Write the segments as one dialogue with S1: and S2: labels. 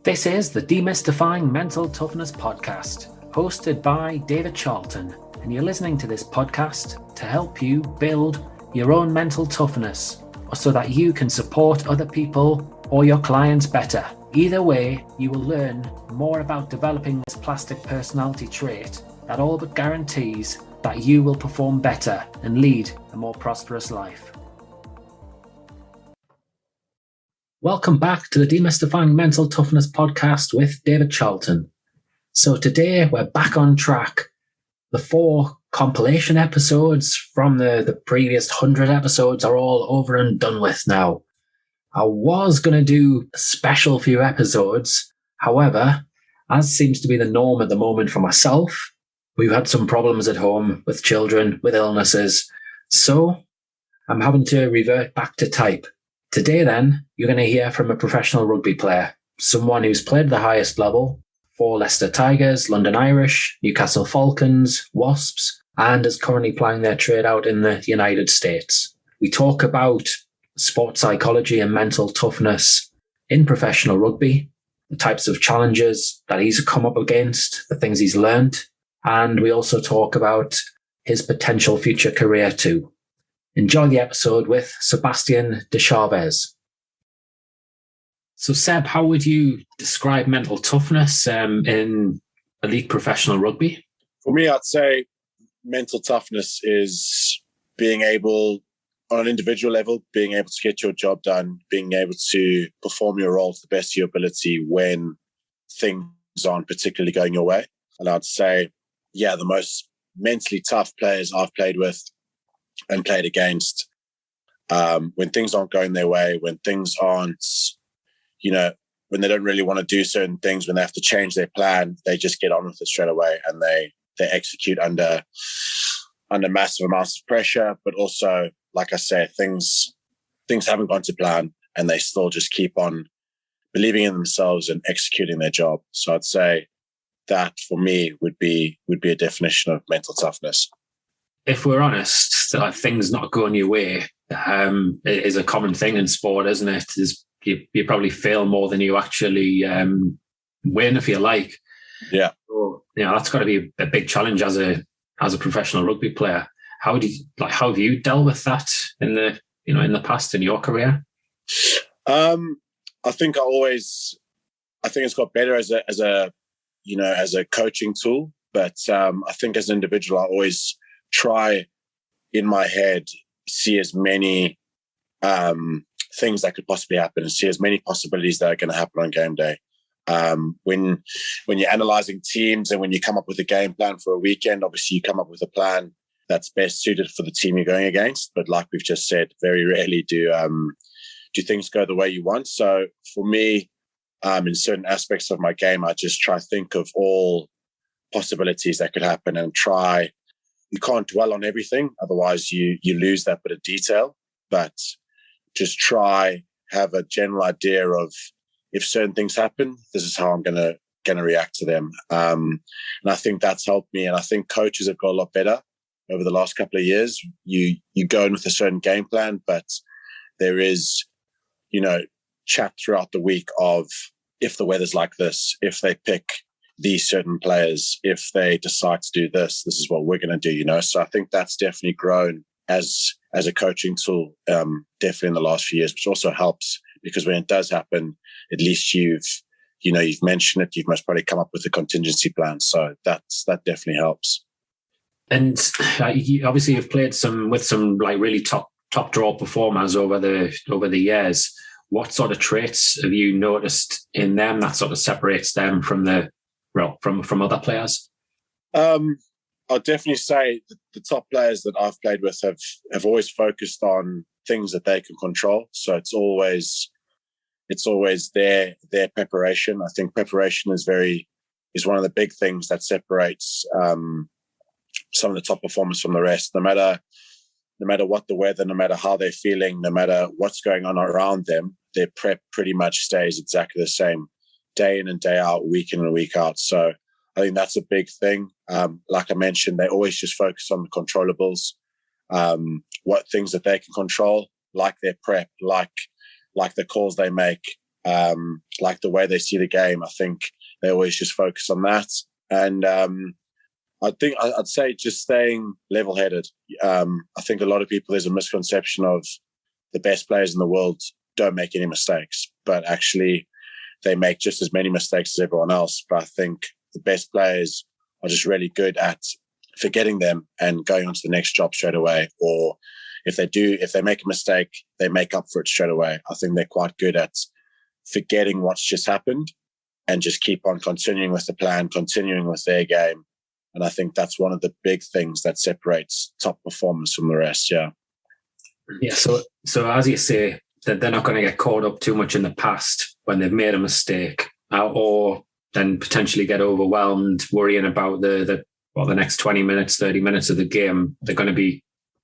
S1: This is the Demystifying Mental Toughness podcast, hosted by David Charlton, and you're listening to this podcast to help you build your own mental toughness, or so that you can support other people or your clients better. Either way, you will learn more about developing this plastic personality trait that all but guarantees that you will perform better and lead a more prosperous life. Welcome back to the Demystifying Mental Toughness podcast with David Charlton. So today we're back on track. The 4 compilation episodes from the previous 100 episodes are all over and done with now. I was going to do a special few episodes. However, as seems to be the norm at the moment for myself, we've had some problems at home with children, with illnesses. So I'm having to revert back to type. Today, then, you're going to hear from a professional rugby player, someone who's played the highest level for Leicester Tigers, London Irish, Newcastle Falcons, Wasps, and is currently plying their trade out in the United States. We talk about sports psychology and mental toughness in professional rugby, the types of challenges that he's come up against, the things he's learned, and we also talk about his potential future career too. Enjoy the episode with Sebastian De Chaves. So Seb, how would you describe mental toughness in elite professional rugby?
S2: For me, I'd say mental toughness is being able, on an individual level, being able to get your job done, being able to perform your role to the best of your ability when things aren't particularly going your way. And I'd say, the most mentally tough players I've played with and played against, when things aren't going their way, when things aren't, when they don't really want to do certain things, when they have to change their plan, they just get on with it straight away and they execute under massive amounts of pressure. But also, like I say, things haven't gone to plan and they still just keep on believing in themselves and executing their job. So I'd say that for me would be a definition of mental toughness.
S1: If we're honest, things not going your way is a common thing in sport, isn't it? You probably fail more than you actually win, if you like.
S2: Yeah.
S1: So, that's got to be a big challenge as a professional rugby player. How have you dealt with that in the past in your career?
S2: I think it's got better as a coaching tool, but I think as an individual, I always try in my head see as many things that could possibly happen and see as many possibilities that are going to happen on game day. When you're analyzing teams and when you come up with a game plan for a weekend, obviously you come up with a plan that's best suited for the team you're going against. But like we've just said, very rarely do things go the way you want. So for me, in certain aspects of my game, I just try to think of all possibilities that could happen and try. You can't dwell on everything, otherwise you lose that bit of detail. But just try have a general idea of if certain things happen, this is how I'm gonna react to them. And I think that's helped me. And I think coaches have got a lot better over the last couple of years. You go in with a certain game plan, but there is, chat throughout the week of if the weather's like this, if they pick these certain players, if they decide to do this is what we're going to do, So I think that's definitely grown as a coaching tool, definitely in the last few years, which also helps because when it does happen, at least you've mentioned it, you've most probably come up with a contingency plan. So that definitely helps.
S1: And you've played with some like really top draw performers over the years. What sort of traits have you noticed in them that sort of separates them from from other players?
S2: I'll definitely say the top players that I've played with have always focused on things that they can control. So it's always their preparation. I think preparation is one of the big things that separates some of the top performers from the rest. No matter what the weather, no matter how they're feeling, no matter what's going on around them, their prep pretty much stays exactly the same day in and day out, week in and week out. So I think that's a big thing. Like I mentioned, they always just focus on the controllables, what things that they can control, like their prep, like the calls they make, like the way they see the game. I think they always just focus on that. And I'd say just staying level-headed. I think a lot of people, there's a misconception of the best players in the world don't make any mistakes, but actually they make just as many mistakes as everyone else. But I think the best players are just really good at forgetting them and going on to the next job straight away. Or if they make a mistake, they make up for it straight away. I think they're quite good at forgetting what's just happened and just keep on continuing with the plan, continuing with their game. And I think that's one of the big things that separates top performers from the rest. Yeah.
S1: Yeah. So as you say, that they're not going to get caught up too much in the past when they've made a mistake, or then potentially get overwhelmed worrying about the next 20 minutes, 30 minutes of the game. They're going to be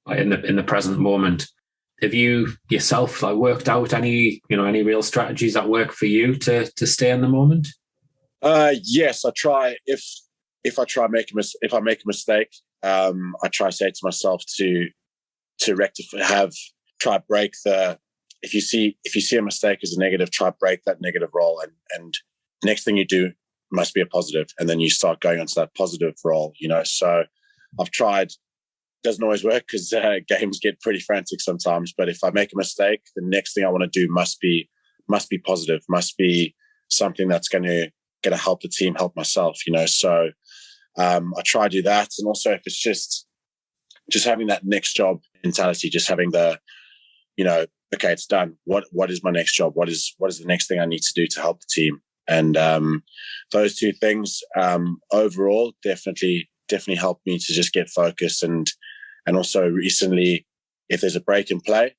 S1: in the present moment. Have you yourself worked out any real strategies that work for you to stay in the moment?
S2: Yes, I try. If I make a mistake, I try to say to myself to rectify, break the. If you see a mistake as a negative, try break that negative role, and next thing you do must be a positive, and then you start going onto that positive role. So I've tried. Doesn't always work because games get pretty frantic sometimes. But if I make a mistake, the next thing I want to do must be positive, must be something that's going to help the team, help myself. So I try to do that, and also if it's just having that next job mentality, just having the, okay, it's done. What is my next job? What is the next thing I need to do to help the team? And those two things overall definitely helped me to just get focused. And also recently, if there's a break in play,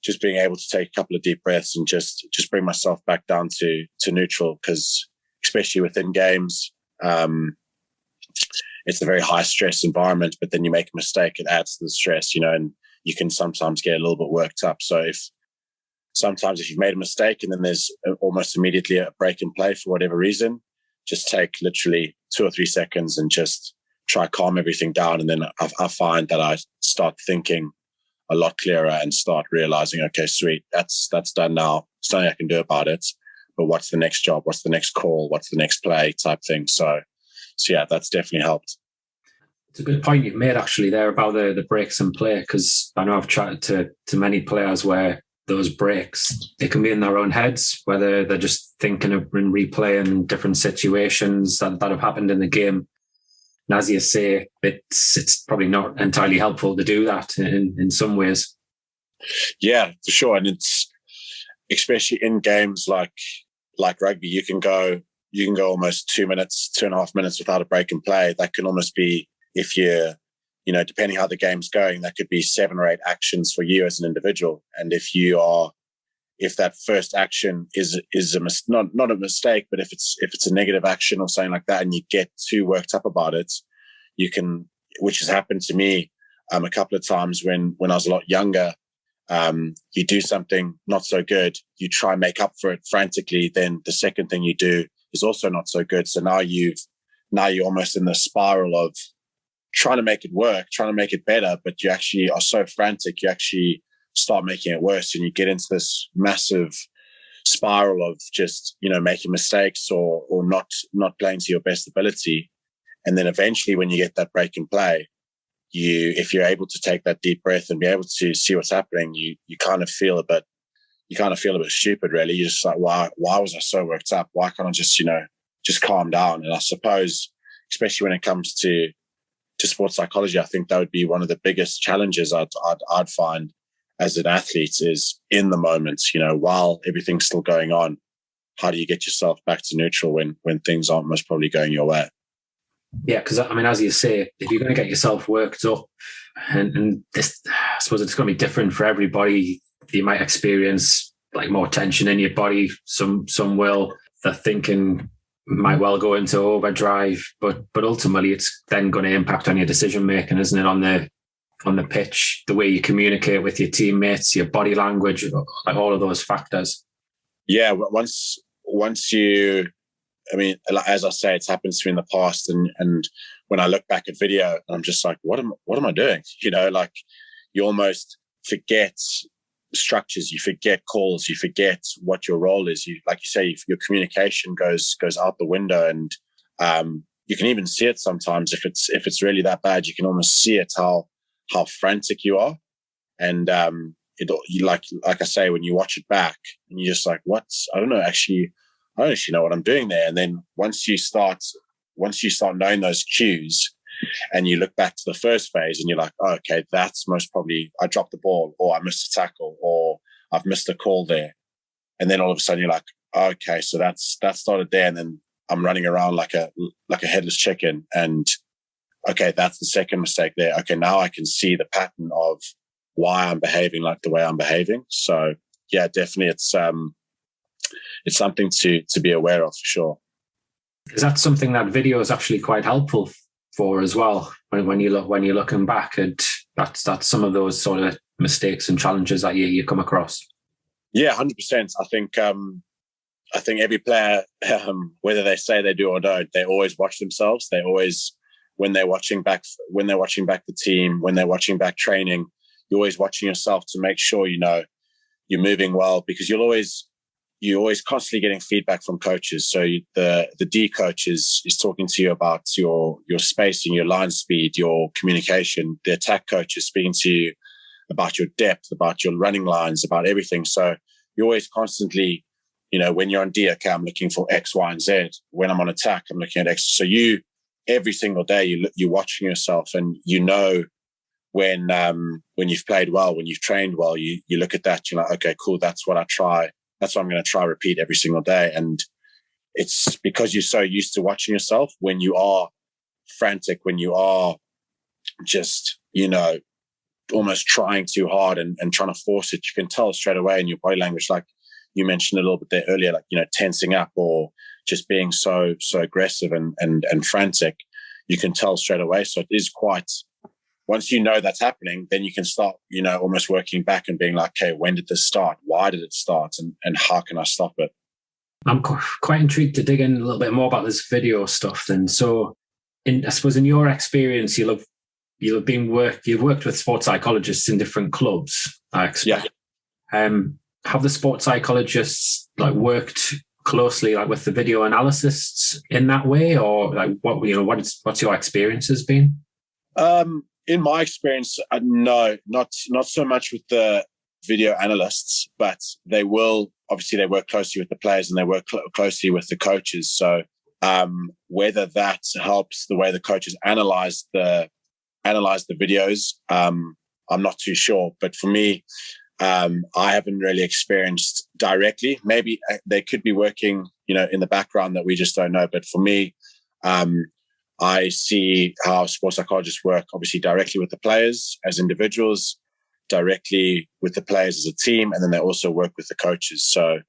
S2: just being able to take a couple of deep breaths and just bring myself back down to neutral, because especially within games, it's a very high stress environment, but then you make a mistake, it adds to the stress, and you can sometimes get a little bit worked up. So if you've made a mistake and then there's almost immediately a break in play for whatever reason, just take literally 2 or 3 seconds and just try calm everything down. And then I find that I start thinking a lot clearer and start realizing, okay, sweet, that's done now. There's nothing I can do about it. But what's the next job? What's the next call? What's the next play type thing? So yeah, that's definitely helped.
S1: It's a good point you've made actually there about the breaks in play, because I know I've chatted to many players where those breaks, they can be in their own heads, whether they're just thinking of and replaying different situations that have happened in the game. And as you say, it's probably not entirely helpful to do that in some ways.
S2: Yeah, for sure. And it's especially in games like rugby, you can go almost 2 minutes, 2.5 minutes without a break in play. That can almost be, if you're, depending how the game's going, that could be 7 or 8 actions for you as an individual. And if that first action is not a mistake, but if it's a negative action or something like that, and you get too worked up about it, you can, which has happened to me a couple of times when I was a lot younger. You do something not so good, you try and make up for it frantically. Then the second thing you do is also not so good. So now you're almost in the spiral of trying to make it work, trying to make it better, but you actually are so frantic, you actually start making it worse, and you get into this massive spiral of just, making mistakes or not playing to your best ability. And then eventually when you get that break in play, if you're able to take that deep breath and be able to see what's happening, you kind of feel a bit stupid, really. You're just like, why was I so worked up? Why can't I just calm down? And I suppose, especially when it comes to sports psychology, I think that would be one of the biggest challenges I'd find as an athlete, is in the moment, while everything's still going on, how do you get yourself back to neutral when things aren't most probably going your way?
S1: Yeah, because as you say, if you're going to get yourself worked up, and this, I suppose it's going to be different for everybody. You might experience more tension in your body. Some will. The thinking might well go into overdrive, but ultimately it's then going to impact on your decision making, isn't it? On the pitch, the way you communicate with your teammates, your body language, all of those factors.
S2: Yeah, once you, as I say, it's happened to me in the past, and when I look back at video, I'm just like, what am I doing? You almost forget structures, you forget calls, you forget what your role is. You, like you say, your communication goes out the window, and you can even see it sometimes if it's really that bad. You can almost see it how frantic you are, and you like I say, when you watch it back and you're just like, what? I don't actually know what I'm doing there. And then once you start knowing those cues, and you look back to the first phase and you're like, oh, okay, that's most probably I dropped the ball, or I missed a tackle, or I've missed a call there. And then all of a sudden you're like, okay, so that started there, and then I'm running around like a headless chicken, and okay, that's the second mistake there. Okay, now I can see the pattern of why I'm behaving like the way I'm behaving. So yeah, definitely it's something to be aware of for sure.
S1: Is that something that video is actually quite helpful for as well? When you're looking back at that's some of those sort of mistakes and challenges that you come across.
S2: Yeah, 100%. I think every player, whether they say they do or don't, they always watch themselves. They always, when they're watching back the team, when they're watching back training, you're always watching yourself to make sure you're moving well, because you're always constantly getting feedback from coaches. So the D coach is talking to you about your spacing, your line speed, your communication. The attack coach is speaking to you about your depth, about your running lines, about everything. So you're always constantly, when you're on D, okay, I'm looking for X, Y, and Z. When I'm on attack, I'm looking at X. So every single day you're watching yourself, and when you've played well, when you've trained well, you look at that, you're like, okay, cool, that's what I try. That's what I'm going to try repeat every single day. And it's because you're so used to watching yourself. When you are frantic, when you are just, almost trying too hard and trying to force it, you can tell straight away in your body language, like you mentioned a little bit there earlier, like, tensing up or just being so aggressive and frantic, you can tell straight away. So it is quite, once you know that's happening, then you can start, almost working back and being like, okay, when did this start? Why did it start? And how can I stop it?
S1: I'm quite intrigued to dig in a little bit more about this video stuff then. So I suppose in your experience, you've worked with sports psychologists in different clubs, I expect. Yeah. Have the sports psychologists worked closely with the video analysts in that way, or what's your experience has been?
S2: In my experience, no, not so much with the video analysts, but they work closely with the players, and they work closely with the coaches. So whether that helps the way the coaches analyze the videos, I'm not too sure. But for me, I haven't really experienced directly. Maybe they could be working, in the background that we just don't know. But for me, I see how sports psychologists work, obviously directly with the players as individuals, directly with the players as a team, and then they also work with the coaches. So,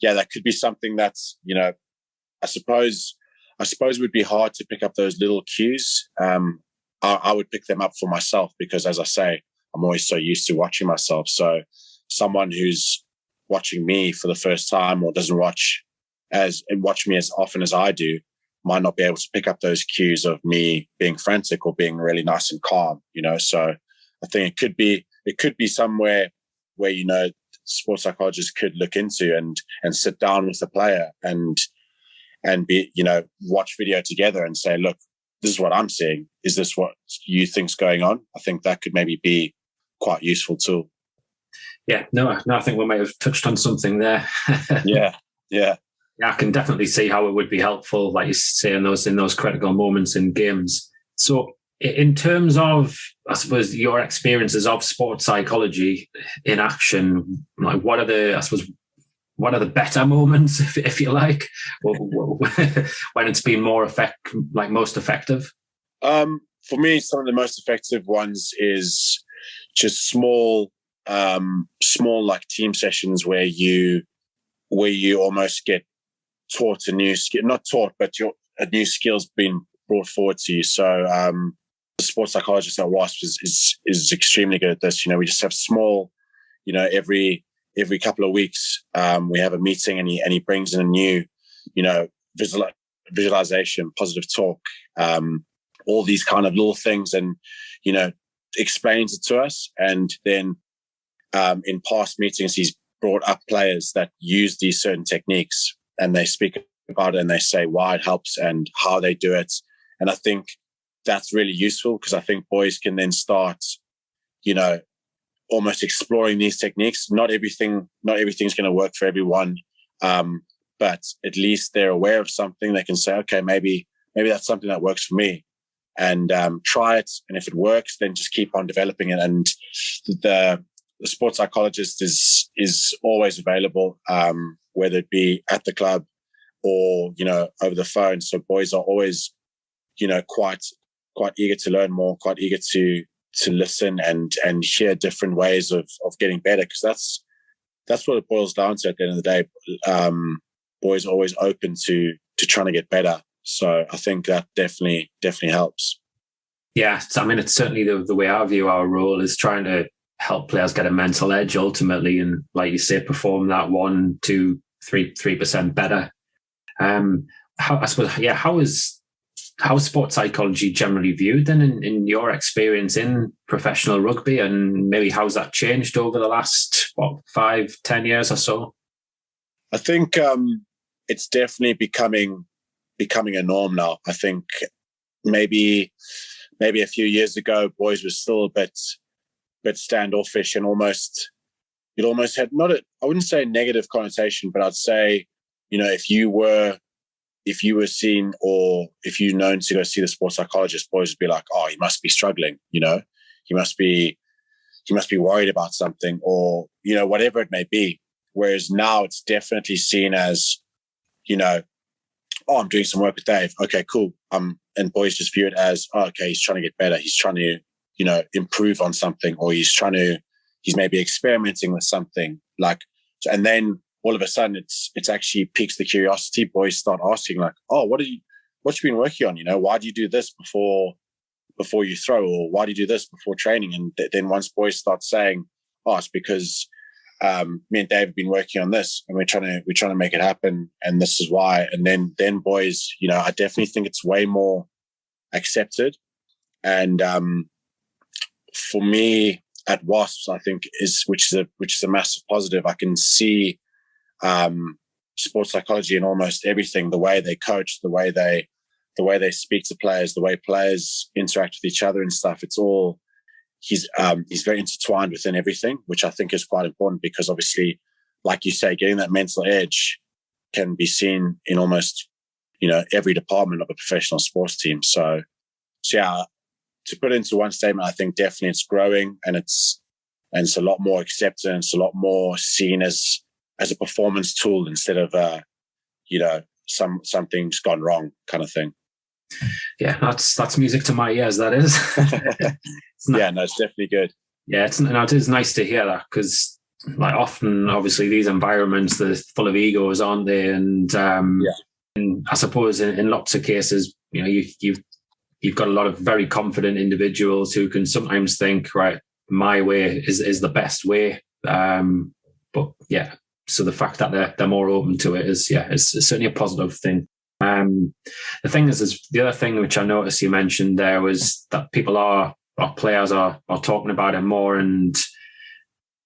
S2: yeah, that could be something that's, I suppose it would be hard to pick up those little cues. I would pick them up for myself because, as I say, I'm always so used to watching myself. So someone who's watching me for the first time, or doesn't watch me as often as I do, might not be able to pick up those cues of me being frantic or being really nice and calm, So I think it could be somewhere where, sports psychologists could look into and sit down with the player and be, watch video together and say, look, this is what I'm seeing. Is this what you think's going on? I think that could maybe be quite useful too.
S1: Yeah, no, I think we might have touched on something there.
S2: Yeah.
S1: Yeah, I can definitely see how it would be helpful, like you say, in those critical moments in games. So in terms of, I suppose, your experiences of sports psychology in action, what are the better moments, if you like, when it's been most effective?
S2: For me, some of the most effective ones is just small team sessions where you almost get taught a new skill, not taught, but a new skill's been brought forward to you. So the sports psychologist at WASP is extremely good at this. We just have small, every couple of weeks we have a meeting, and he brings in a new, visualization, positive talk, all these kind of little things, and explains it to us. And then in past meetings, he's brought up players that use these certain techniques, and they speak about it and they say why it helps and how they do it. And I think that's really useful, because I think boys can then start, almost exploring these techniques. Not everything's going to work for everyone, but at least they're aware of something. They can say, okay, maybe that's something that works for me, and try it. And if it works, then just keep on developing it. And the sports psychologist is always available, whether it be at the club or over the phone. So boys are always quite eager to learn more, quite eager to listen and hear different ways of getting better, because that's what it boils down to at the end of the day. Boys are always open to trying to get better. So I think that definitely helps.
S1: Yeah, I mean, it's certainly the way I view our role is trying to help players get a mental edge ultimately, and like you say, perform that 1, 2, 3% better. How is sports psychology generally viewed then in your experience in professional rugby, and maybe how's that changed over the last 5-10 years or so?
S2: I think it's definitely becoming a norm now. I think maybe a few years ago, boys were still a bit standoffish, and it almost had I wouldn't say a negative connotation, but I'd say, if you were seen, or if you're known to go see the sports psychologist, boys would be like, oh, he must be struggling, he must be worried about something, or, whatever it may be. Whereas now it's definitely seen as, oh, I'm doing some work with Dave. Okay, cool. And boys just view it as, oh, okay, he's trying to get better. He's trying to, improve on something, or he's maybe experimenting with something, and then all of a sudden it's actually piques the curiosity. Boys start asking like, oh, what you been working on? Why do you do this before you throw? Or why do you do this before training? And then once boys start saying, oh, it's because me and Dave have been working on this, and we're trying to make it happen, and this is why. And then boys, I definitely think it's way more accepted. And for me at Wasps, I think which is a massive positive. I can see sports psychology in almost everything: the way they coach, the way they speak to players, the way players interact with each other and stuff. It's all he's very intertwined within everything, which I think is quite important, because obviously, like you say, getting that mental edge can be seen in almost every department of a professional sports team. So yeah, to put it into one statement, I think definitely it's growing, and it's a lot more acceptance, a lot more seen as a performance tool instead of something's gone wrong kind of thing.
S1: Yeah, that's music to my ears. That is.
S2: It's definitely good.
S1: Yeah, it is nice to hear that, because often, obviously, these environments, they're full of egos, aren't they? And and I suppose in lots of cases, you've got a lot of very confident individuals who can sometimes think, right, my way is the best way. But yeah, so the fact that they're more open to it is certainly a positive thing. The thing is the other thing which I noticed you mentioned there was that players are talking about it more, and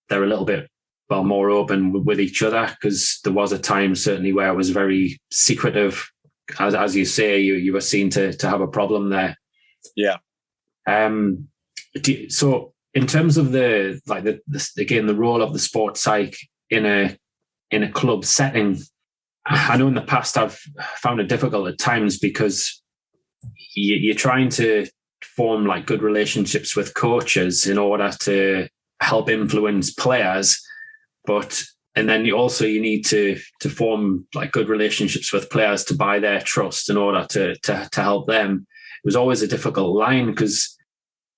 S1: they're a little bit more open with each other, because there was a time certainly where it was very secretive. As you say, you were seen to have a problem there.
S2: Yeah.
S1: So in terms of the role of the sports psych in a club setting, I know in the past I've found it difficult at times, because you're trying to form good relationships with coaches in order to help influence players, and then you need to form good relationships with players to buy their trust in order to help them. It was always a difficult line, because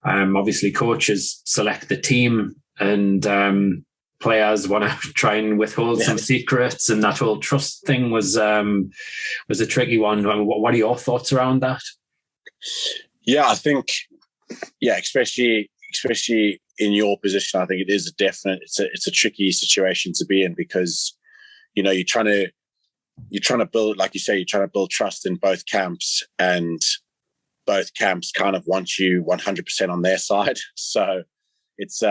S1: obviously coaches select the team, and players want to try and withhold some secrets, and that whole trust thing was a tricky one. What are your thoughts around that?
S2: Yeah, I think, especially in your position, I think it is it's a tricky situation to be in, because you're trying to build, like you say, you're trying to build trust in both camps, and both camps kind of want you 100% on their side. So it's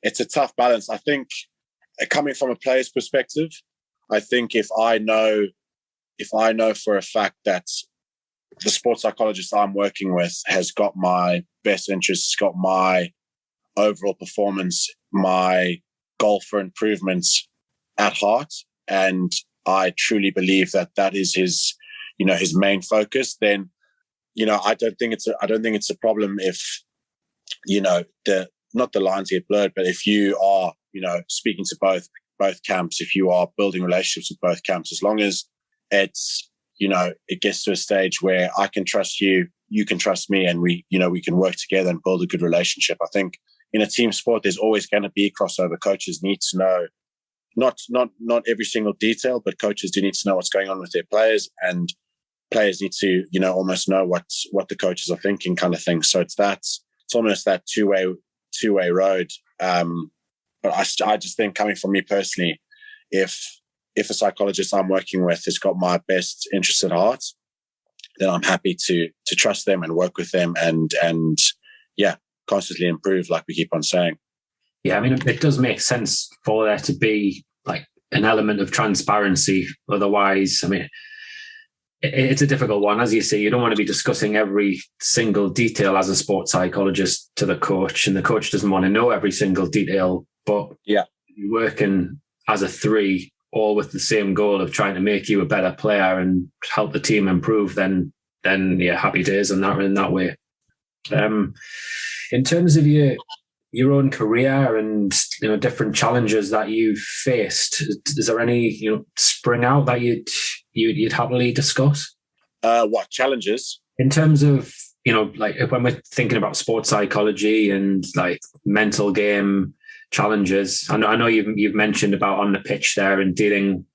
S2: it's a tough balance. I think coming from a player's perspective, I think if I know for a fact that the sports psychologist I'm working with has got my best interests, got my overall performance, my goal for improvements at heart, and I truly believe that that is his main focus, then, I don't think it's a problem if, not the lines get blurred, but if you are, speaking to both camps, if you are building relationships with both camps, as long as it's, it gets to a stage where I can trust you, you can trust me, and we can work together and build a good relationship. I think in a team sport, there's always going to be crossover. Coaches need to know, not every single detail, but coaches do need to know what's going on with their players, and players need to, almost know what the coaches are thinking, kind of thing. So it's almost that two-way road. But I just think, coming from me personally, if a psychologist I'm working with has got my best interests at heart, then I'm happy to trust them and work with them and constantly improve, like we keep on saying.
S1: Yeah, I mean, it does make sense for there to be like an element of transparency. Otherwise, I mean, it's a difficult one. As you say, you don't want to be discussing every single detail as a sports psychologist to the coach, and the coach doesn't want to know every single detail. But
S2: yeah,
S1: you're working as a three, all with the same goal of trying to make you a better player and help the team improve, then happy days in that way. In terms of your own career and different challenges that you've faced, is there any spring out that you'd happily discuss?
S2: What challenges?
S1: In terms of like when we're thinking about sports psychology and like mental game challenges, I know you've mentioned about on the pitch there and dealing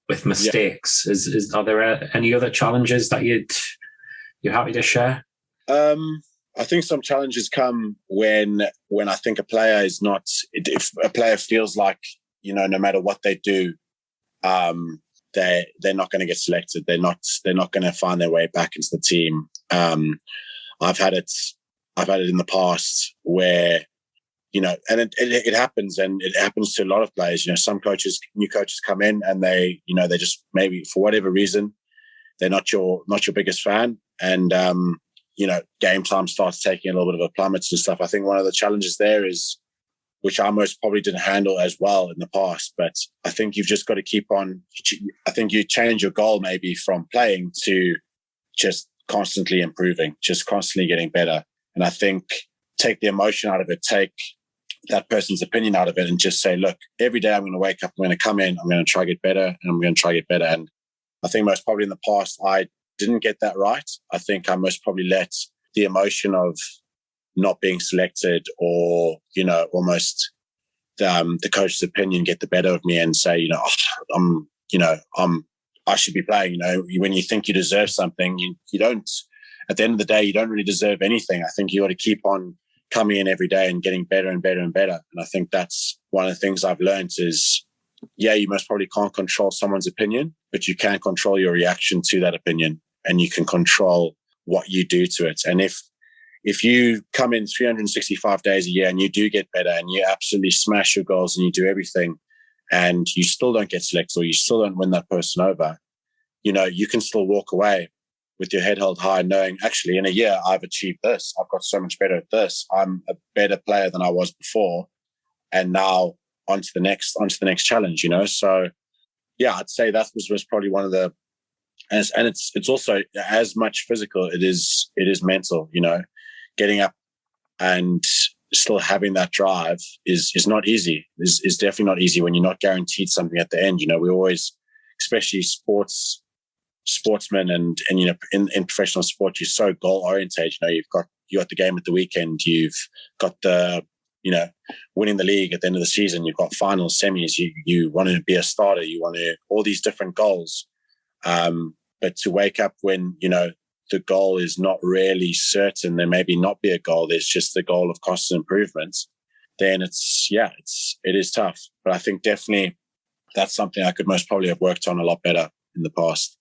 S1: with mistakes. Yeah. Are there any other challenges that you're happy to share?
S2: I think some challenges come when I think a player is not. If a player feels like no matter what they do, they're not going to get selected. They're not going to find their way back into the team. I've had it in the past where and it happens, and it happens to a lot of players. Some new coaches come in and they just, maybe for whatever reason, they're not your biggest fan, and game time starts taking a little bit of a plummet and stuff. I think one of the challenges there is, which I most probably didn't handle as well in the past, but I think you've just got to keep on. I think you change your goal maybe from playing to just constantly improving, just constantly getting better. And I think take the emotion out of it, take that person's opinion out of it, and just say, look, every day I'm going to wake up, I'm going to come in, I'm going to try to get better, and I'm going to try to get better. And I think most probably in the past, I didn't get that right. I think I most probably let the emotion of not being selected or, almost the coach's opinion get the better of me and say, I should be playing. When you think you deserve something, you don't, at the end of the day, you don't really deserve anything. I think you got to keep on coming in every day and getting better and better and better. And I think that's one of the things I've learned is, you most probably can't control someone's opinion, but you can control your reaction to that opinion, and you can control what you do to it. And if you come in 365 days a year and you do get better and you absolutely smash your goals and you do everything and you still don't get selected or you still don't win that person over, you can still walk away with your head held high, knowing actually in a year I've achieved this. I've got so much better at this. I'm a better player than I was before. And now on to the next challenge, So I'd say that was probably one of the, and it's also as much physical. It is mental, getting up and still having that drive is not easy. Is definitely not easy when you're not guaranteed something at the end. We always, especially sportsmen and in professional sport, you're so goal oriented. You got the game at the weekend. You've got the winning the league at the end of the season. You've got finals, semis. You want to be a starter. You want to all these different goals. But to wake up when the goal is not really certain, there maybe not be a goal. There's just the goal of constant improvements. Then it is tough. But I think definitely that's something I could most probably have worked on a lot better in the past.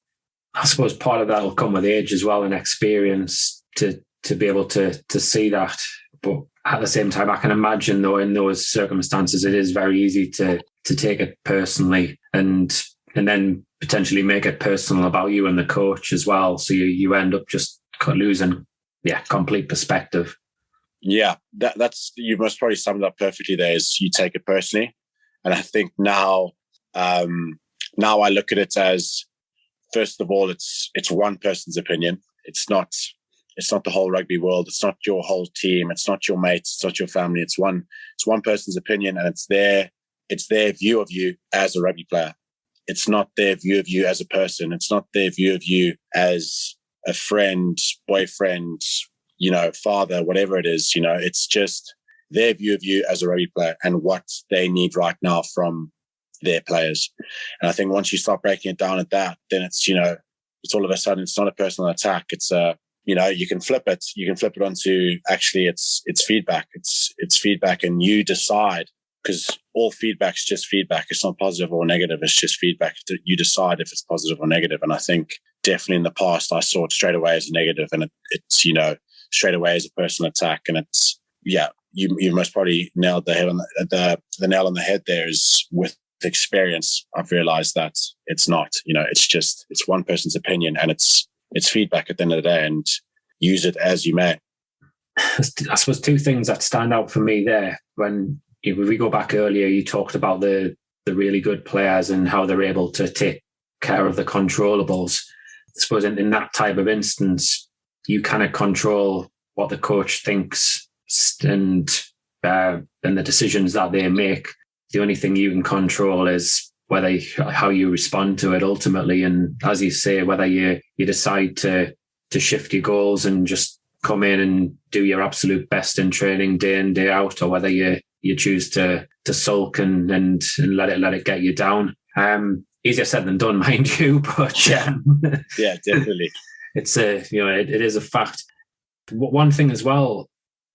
S1: I suppose part of that will come with age as well and experience to be able to see that. But at the same time, I can imagine though in those circumstances, it is very easy to take it personally and then potentially make it personal about you and the coach as well. So you end up just losing, complete perspective.
S2: Yeah, that's you most probably summed it up perfectly. There is you take it personally, and I think now I look at it as, first of all, it's one person's opinion. It's not the whole rugby world. It's not your whole team. It's not your mates. It's not your family. It's one person's opinion, and it's their view of you as a rugby player. It's not their view of you as a person. It's not their view of you as a friend, boyfriend, father, whatever it is. It's just their view of you as a rugby player and what they need right now from their players. And I think once you start breaking it down at that, then it's all of a sudden, it's not a personal attack. It's you can flip it. You can flip it onto, actually, it's feedback. It's feedback, and you decide, because all feedback's just feedback. It's not positive or negative. It's just feedback. You decide if it's positive or negative. And I think definitely in the past, I saw it straight away as a negative, and it's straight away as a personal attack. And it's, you most probably nailed the head on the nail on the head there. Is with experience, I've realized that it's not, it's one person's opinion, and it's feedback at the end of the day, and use it as you may.
S1: I suppose two things that stand out for me there. When we go back earlier, you talked about the really good players and how they're able to take care of the controllables. I suppose in that type of instance, you kind of control what the coach thinks and the decisions that they make. The only thing you can control is how you respond to it ultimately. And as you say, whether you decide to shift your goals and just come in and do your absolute best in training day in, day out, or whether you choose to sulk and let it get you down. Easier said than done, mind you, but
S2: yeah, definitely.
S1: It's it is a fact. One thing as well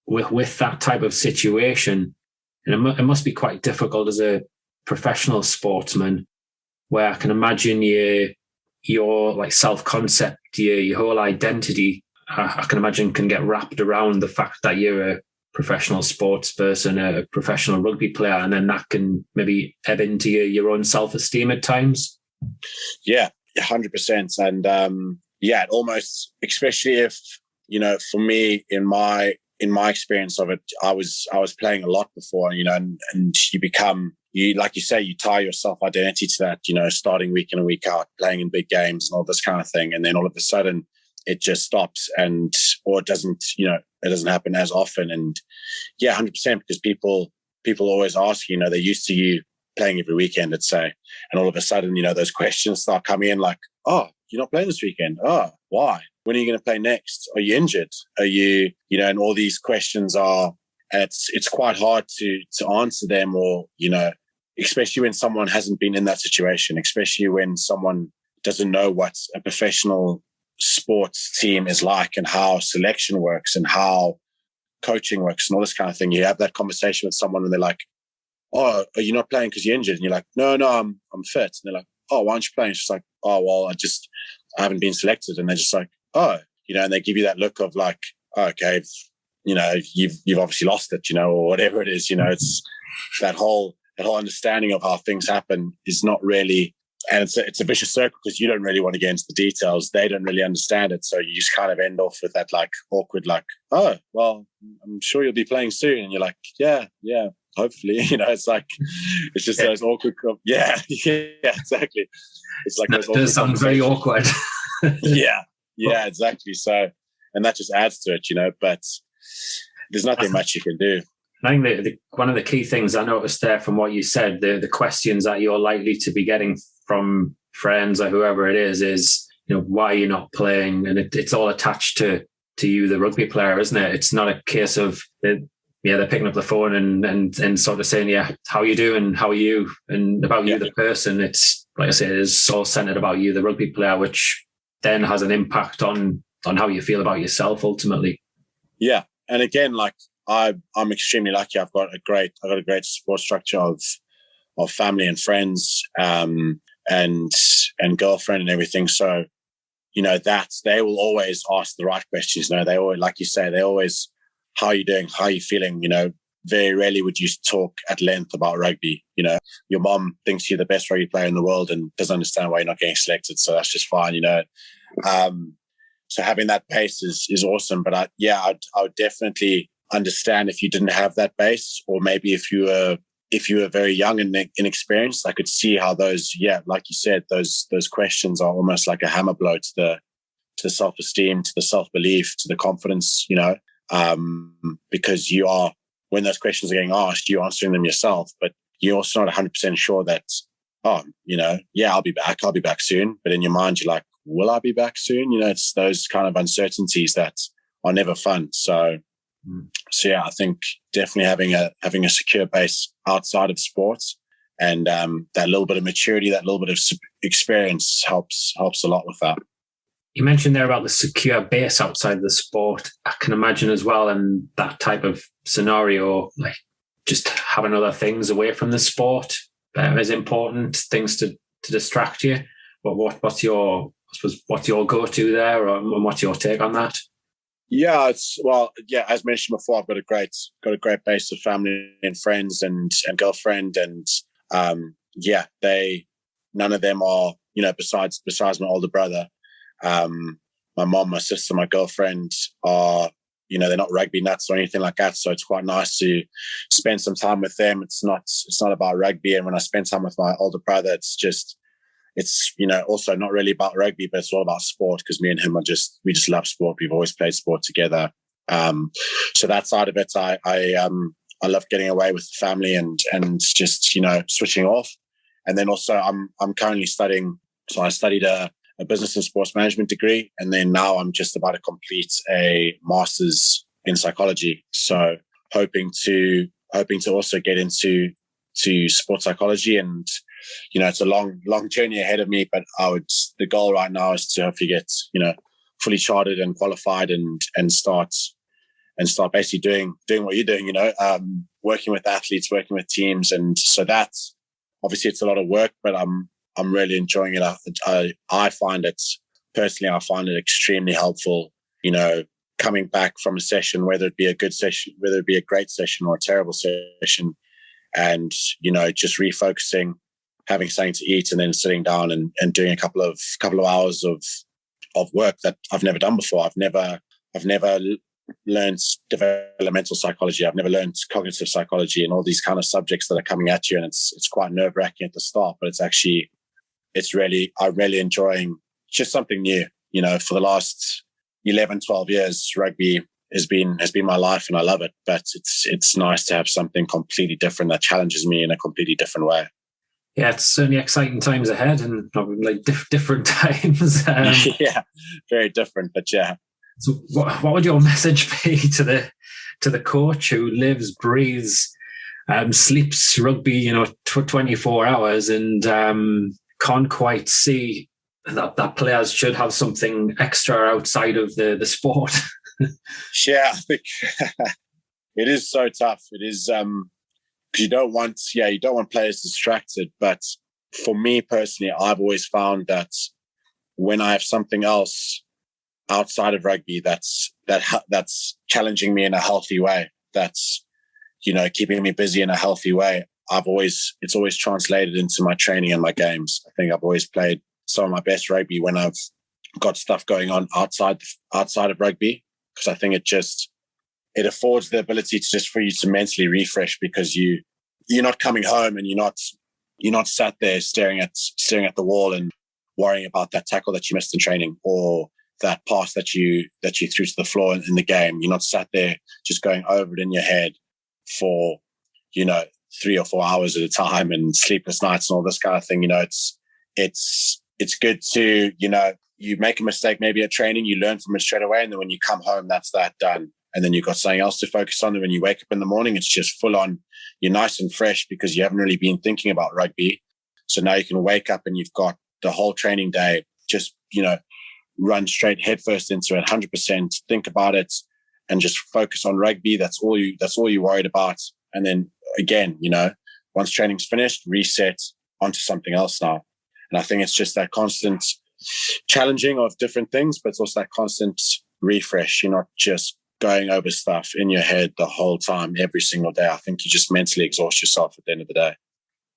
S1: with that type of situation, and it must be quite difficult as a professional sportsman, where I can imagine your like self-concept, your whole identity, I can imagine can get wrapped around the fact that you're a professional sports person, a professional rugby player, and then that can maybe ebb into your own self-esteem at times.
S2: Yeah, 100%. And it almost, especially if, for me, in my experience of it, I was playing a lot before, and you become, like you say, you tie your self-identity to that, starting week in and week out, playing in big games and all this kind of thing. And then all of a sudden it just stops, or it doesn't, it doesn't happen as often. And 100%, because people always ask, they're used to you playing every weekend, let's say, and all of a sudden, those questions start coming in like, oh, you're not playing this weekend. Oh, why? When are you going to play next? Are you injured? Are you, and all these questions are, and it's quite hard to answer them, or, especially when someone hasn't been in that situation, especially when someone doesn't know what a professional sports team is like, and how selection works, and how coaching works, and all this kind of thing. You have that conversation with someone and they're like, oh, are you not playing because you're injured? And you're like, no, I'm fit. And they're like, oh, why aren't you playing? It's just like, oh, well, I haven't been selected. And they're just like, oh, and they give you that look of like, oh, okay, you've obviously lost it, or whatever it is, it's that whole understanding of how things happen is not really, and it's a vicious circle, because you don't really want to get into the details. They don't really understand it. So you just kind of end off with that like awkward, like, oh, well, I'm sure you'll be playing soon. And you're like, yeah, hopefully, it's like, it's just those awkward, yeah, exactly. It's like
S1: that does sound very awkward.
S2: Yeah, exactly. So, and that just adds to it, but there's nothing much you can do.
S1: I think one of the key things I noticed there from what you said, the questions that you're likely to be getting from friends or whoever it is, why you're not playing, and it's all attached to you, the rugby player, isn't it? It's not a case of they're picking up the phone and sort of saying, how you doing, how are you, and about you, the person. It's like I say, it's all centered about you, the rugby player, which then has an impact on how you feel about yourself ultimately. Yeah,
S2: and again, like I'm extremely lucky. I've got a great support structure of family and friends, and girlfriend and everything. So, that they will always ask the right questions. They always, like you say, they always how are you doing? How are you feeling? Very rarely would you talk at length about rugby. Your mom thinks you're the best rugby player in the world and doesn't understand why you're not getting selected. So that's just fine, So having that base is awesome. But I would definitely understand if you didn't have that base, or maybe if you were very young and inexperienced. I could see how those, like you said, those questions are almost like a hammer blow to the self-esteem, to the self-belief, to the confidence, because when those questions are getting asked, you're answering them yourself, but you're also not 100% sure that, I'll be back soon. But in your mind, you're like, will I be back soon? It's those kind of uncertainties that are never fun. So I think definitely having a secure base outside of sports and that little bit of maturity, that little bit of experience helps a lot with that.
S1: You mentioned there about the secure base outside the sport. I can imagine as well in that type of scenario, like just having other things away from the sport is important, things to distract you. But what's your go-to there, or what's your take on that?
S2: Yeah, as mentioned before, I've got a great base of family and friends and girlfriend, and none of them are, besides my older brother, my mom, my sister, my girlfriend are, they're not rugby nuts or anything like that. So it's quite nice to spend some time with them. It's not about rugby. And when I spend time with my older brother, it's also not really about rugby, but it's all about sport, because me and him we just love sport. We've always played sport together. So that side of it, I love getting away with the family and just, switching off. And then also I'm currently studying. So I studied a business and sports management degree. And then now I'm just about to complete a master's in psychology. So hoping to also get into sports psychology, and it's a long journey ahead of me, but the goal right now is to hopefully get fully chartered and qualified and start basically doing what you're doing, working with athletes, working with teams. And so that's obviously, it's a lot of work, but I'm really enjoying it. I find it extremely helpful, coming back from a session, whether it be a good session, whether it be a great session or a terrible session, and just refocusing, having something to eat, and then sitting down and doing a couple of hours of work that I've never done before. I've never learned developmental psychology. I've never learned cognitive psychology and all these kind of subjects that are coming at you. And it's quite nerve-wracking at the start, but I'm really enjoying just something new. For the last 11, 12 years, rugby has been my life, and I love it. But it's nice to have something completely different that challenges me in a completely different way.
S1: Yeah, it's certainly exciting times ahead, and like different times.
S2: Yeah, very different, but yeah.
S1: So what would your message be to the coach who lives, breathes, sleeps rugby, 24 hours, and can't quite see that players should have something extra outside of the sport?
S2: Yeah, I think it is so tough. It is because you don't want players distracted. But for me personally, I've always found that when I have something else outside of rugby that's challenging me in a healthy way, that's keeping me busy in a healthy way, it's always translated into my training and my games. I think I've always played some of my best rugby when I've got stuff going on outside of rugby, because I think it affords the ability for you to mentally refresh, because you're not coming home and you're not sat there staring at the wall and worrying about that tackle that you missed in training, or that pass that you threw to the floor in the game. You're not sat there just going over it in your head for 3 or 4 hours at a time, and sleepless nights and all this kind of thing. It's good to, you make a mistake maybe at training, you learn from it straight away, and then when you come home, that's that done. And then you've got something else to focus on. And when you wake up in the morning, it's just full on. You're nice and fresh because you haven't really been thinking about rugby. So now you can wake up and you've got the whole training day, just, run straight headfirst into it, 100%, think about it, and just focus on rugby. That's all you're worried about. And then again, once training's finished, reset onto something else now. And I think it's just that constant challenging of different things, but it's also that constant refresh. You're not just going over stuff in your head the whole time, every single day. I think you just mentally exhaust yourself at the end of the day.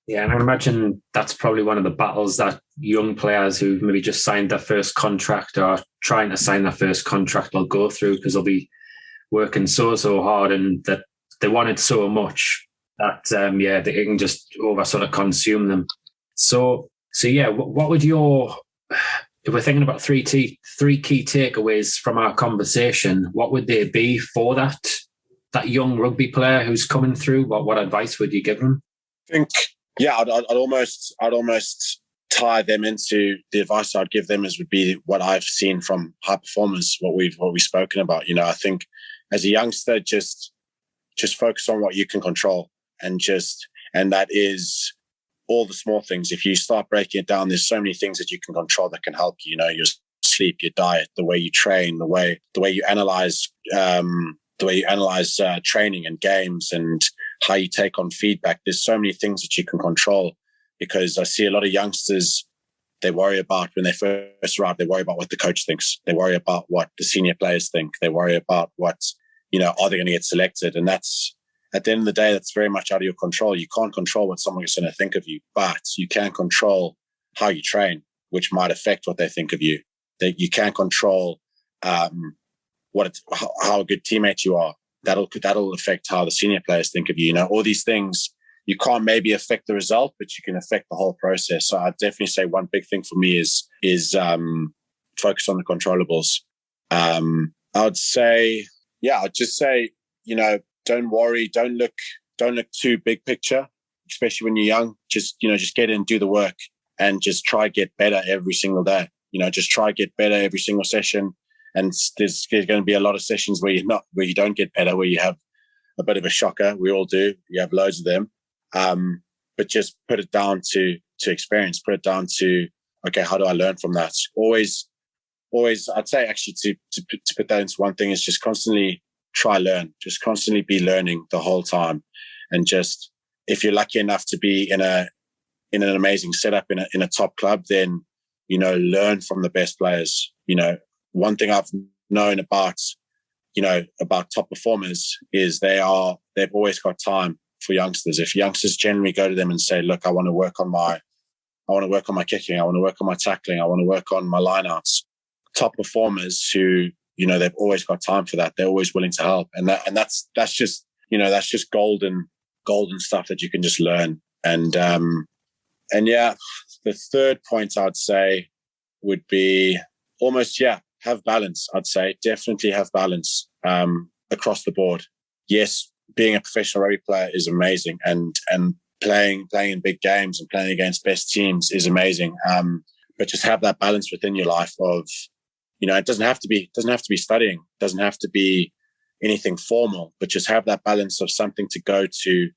S1: Yeah, and I imagine that's probably one of the battles that young players who maybe just signed their first contract or trying to sign their first contract will go through, because they'll be working so hard and that they want it so much that they can just over sort of consume them. So yeah, what would your, if we're thinking about three key takeaways from our conversation, what would they be for that young rugby player who's coming through? What advice would you give them?
S2: I think, I'd almost tie them into the advice I'd give them would be what I've seen from high performers, what we've spoken about. You know, I think as a youngster, just focus on what you can control, and that is all the small things. If you start breaking it down, there's so many things that you can control that can help you. You know, your sleep, your diet, the way you train, the way you analyze training and games, and how you take on feedback. There's so many things that you can control, because I see a lot of youngsters, they worry about when they first arrive, they worry about what the coach thinks. They worry about what the senior players think. They worry about what, are they going to get selected? And that's, at the end of the day, that's very much out of your control. You can't control what someone is going to think of you, but you can control how you train, which might affect what they think of you. That you can control how a good teammate you are. That'll affect how the senior players think of you. You know, all these things, you can't maybe affect the result, but you can affect the whole process. So I'd definitely say one big thing for me is focus on the controllables. I'd just say, don't worry, don't look too big picture, especially when you're young. Just get in, do the work, and just try get better every single day. Just try get better every single session. And there's going to be a lot of sessions where you don't get better, where you have a bit of a shocker. We all do. You have loads of them. But just put it down to experience. Put it down to, okay, how do I learn from that? Always, I'd say actually to put that into one thing is just constantly try learn. Just constantly be learning the whole time. And just, if you're lucky enough to be in an amazing setup in a top club, then, learn from the best players. One thing I've known about top performers is they've always got time for youngsters. If youngsters generally go to them and say, look, I want to work on my kicking, I want to work on my tackling, I want to work on my lineouts. Top performers who, they've always got time for that. They're always willing to help. And that's just golden stuff that you can just learn. And the third point I'd say would be have balance. I'd say definitely have balance across the board. Yes, being a professional rugby player is amazing, and playing in big games and playing against best teams is amazing. But just have that balance within your life of, it doesn't have to be studying, doesn't have to be anything formal, but just have that balance of something to go to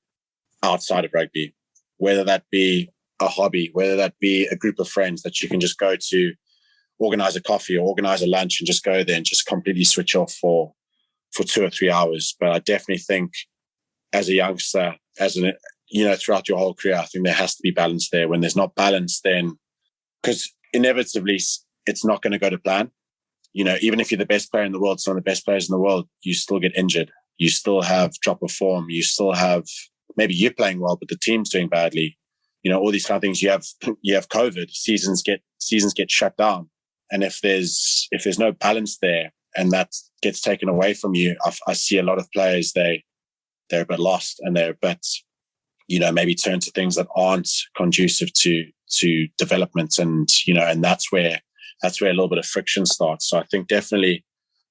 S2: outside of rugby, whether that be a hobby, whether that be a group of friends that you can just go to, organize a coffee or organize a lunch and just go there and just completely switch off for 2 or 3 hours. But I definitely think as a youngster, throughout your whole career, I think there has to be balance there. When there's not balance, then, because inevitably it's not going to go to plan. Even if you're the best player in the world, some of the best players in the world, you still get injured. You still have drop of form. You still have, maybe you're playing well, but the team's doing badly. All these kind of things. You have COVID. Seasons get shut down. And if there's no balance there and that gets taken away from you, I see a lot of players, they're a bit lost, and they're a bit, maybe turn to things that aren't conducive to development. And, and that's where a little bit of friction starts. So I think definitely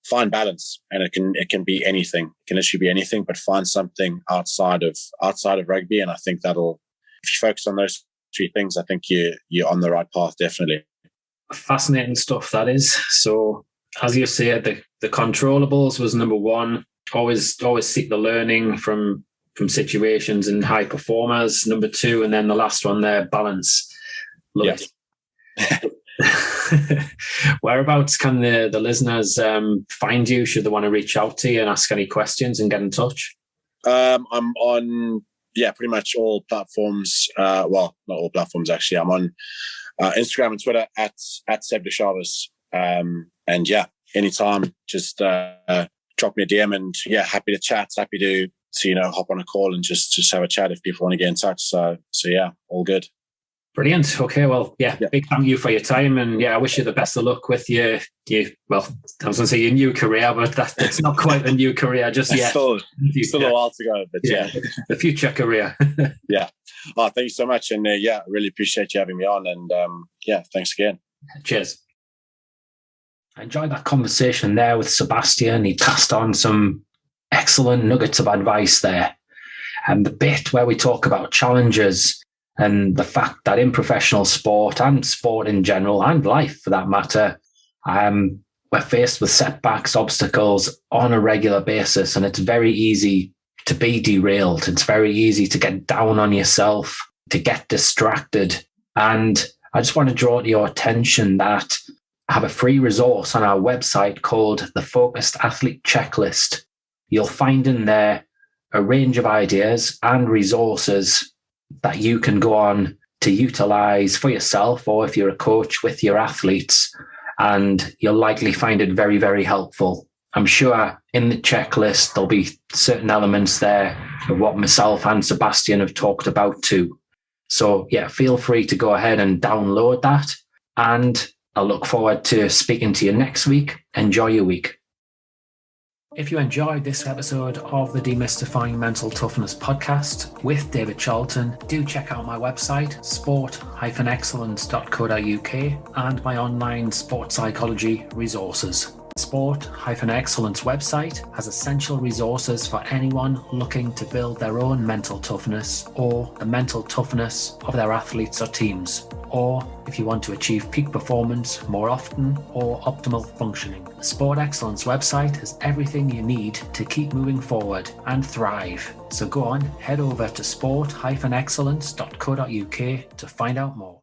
S2: find balance, and it can be anything. It can literally be anything, but find something outside of rugby. And I think if you focus on those 3 things, I think you're on the right path, definitely.
S1: Fascinating stuff, that is. So as you said, the controllables was number 1. Always seek the learning from situations and high performers. Number 2, and then the last one there, balance. Love it. Whereabouts can the listeners find you? Should they want to reach out to you and ask any questions and get in touch? I'm
S2: on pretty much all platforms. Well, not all platforms actually. I'm on Instagram and Twitter at Seb De Chaves. And anytime, just drop me a DM, and happy to chat, happy to hop on a call and just have a chat if people want to get in touch. So yeah, all good.
S1: Brilliant. Okay, well, big thank you for your time, and I wish you the best of luck with your well, I was going to say your new career, but that's not quite a new career just yet.
S2: Still a while to go, but
S1: the future career.
S2: Yeah. Oh, thank you so much, and I really appreciate you having me on, and thanks again.
S1: Cheers. I enjoyed that conversation there with Sebastian. He passed on some excellent nuggets of advice there, and the bit where we talk about challenges and the fact that in professional sport and sport in general, and life for that matter, we're faced with setbacks, obstacles on a regular basis, and it's very easy to be derailed. It's very easy to get down on yourself, to get distracted. And I just want to draw to your attention that I have a free resource on our website called the Focused Athlete Checklist. You'll find in there a range of ideas and resources that you can go on to utilize for yourself, or if you're a coach with your athletes, and you'll likely find it very, very helpful. I'm sure in the checklist, there'll be certain elements there of what myself and Sebastian have talked about too. So feel free to go ahead and download that, and I look forward to speaking to you next week. Enjoy your week. If you enjoyed this episode of the Demystifying Mental Toughness podcast with David Charlton, do check out my website, sport-excellence.co.uk, and my online sport psychology resources. Sport-Excellence website has essential resources for anyone looking to build their own mental toughness, or the mental toughness of their athletes or teams, or if you want to achieve peak performance more often or optimal functioning. The Sport Excellence website has everything you need to keep moving forward and thrive. So go on, head over to sport-excellence.co.uk to find out more.